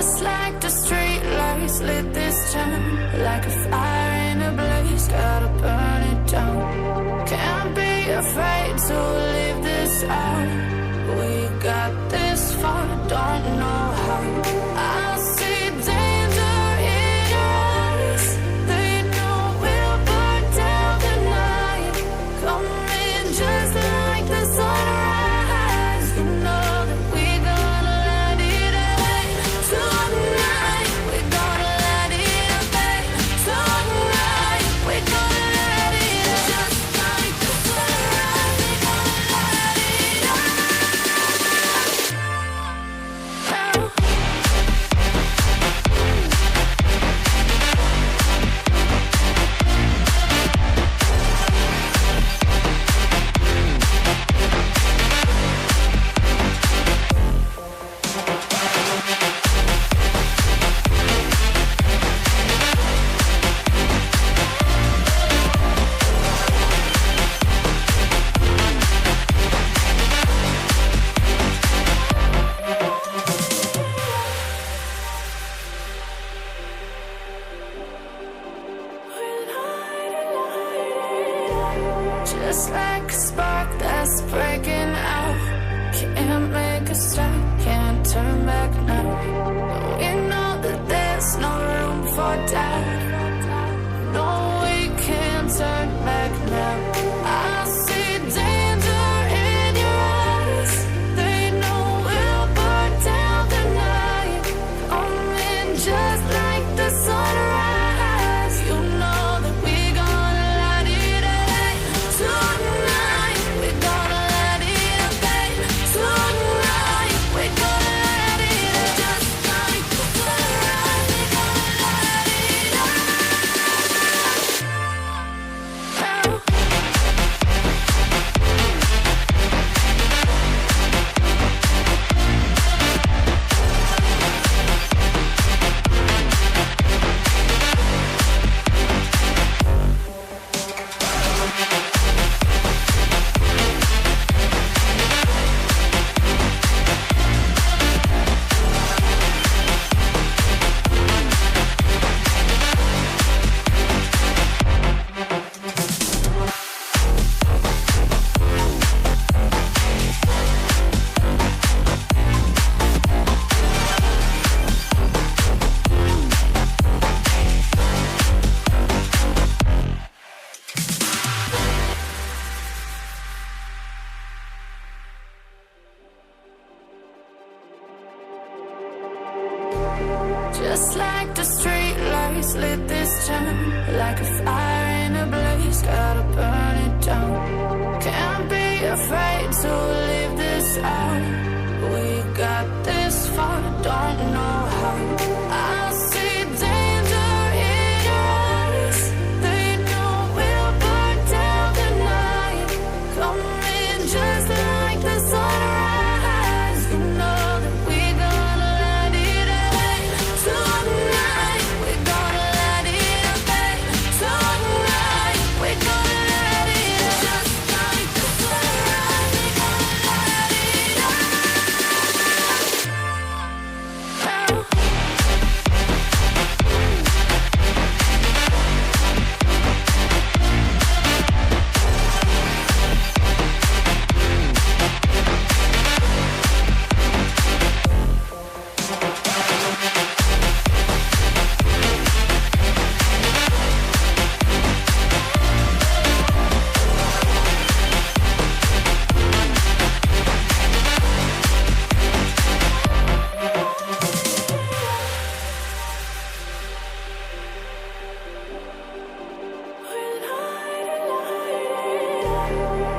Just like the street lights lit this town, like a fire in a blaze, gotta burn it down. Can't be afraid to leave this out. We got this far, don't know how. I see danger in your eyes. They know we'll burn down the night. Coming just like the sunrise. You know that we gonna let it away. Tonight, we gonna let it away. Tonight, we gonna let it away. Just like the sunrise, we gonna let it away. Just like a spark that's breaking out. Can't make a stop, can't turn back now. We know that there's no room for doubt. No, we can't turn back now. I see danger in your eyes. They know we'll burn down the night. Coming just like the sunrise. You know that we gonna let it away. Tonight, we gonna let it away. Tonight, we gonna let it away. Just like the sunrise, we gonna let it away. Just like the street lights lit this town, like a fire in a blaze, gotta burn it down. Can't be afraid to leave this out. We got this far, don't know how. I see danger in your eyes. They know we'll burn down the night. Coming just like the sunrise. You know that we gonna let it away. Tonight, we gonna let it away. Tonight, we gonna let it away. Just like the sunrise, we gonna let it away.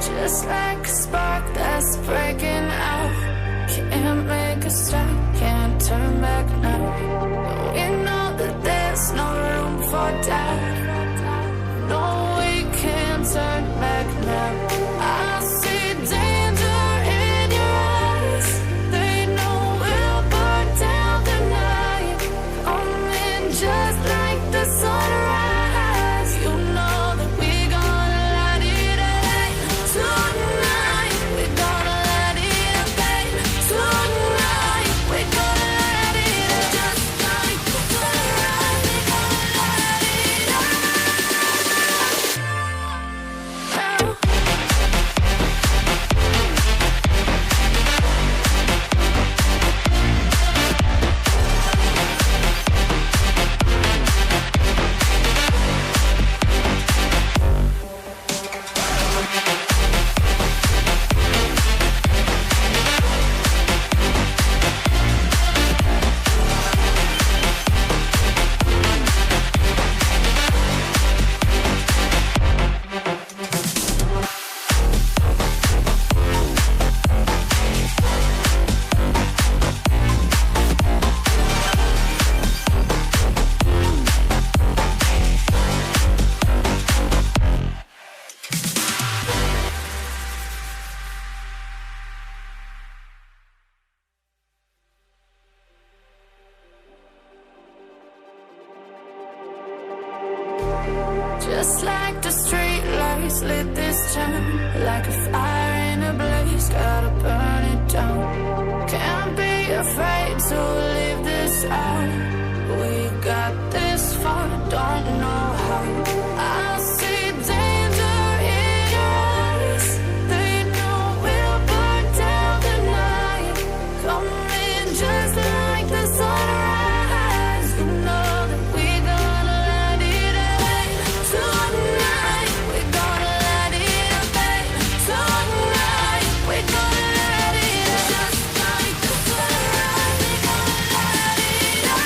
Just like a spark that's breaking out. Can't make a stop, can't turn back now. We know that there's no room for doubt. No, we can't turn back now. I see danger in your eyes. They know we'll burn down the night. Coming just like the sunrise. You know that we gonna let it away. Tonight, we gonna let it away. Tonight, we lights lit this town like a fire in a blaze. Gotta burn it down. Can't be afraid to leave this out. We got this far, don't know how. I see danger in your eyes. They know we'll burn down the night. Coming just like the sunrise. You know that we gonna let it rain tonight. We gonna let it rain tonight. We gonna let it just like the sunrise. We gonna let it rain.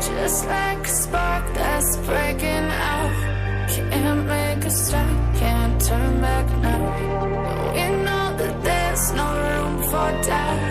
Just like a spark that's breaking out. Can't make a stop, can't turn back now. We know that there's no room for doubt.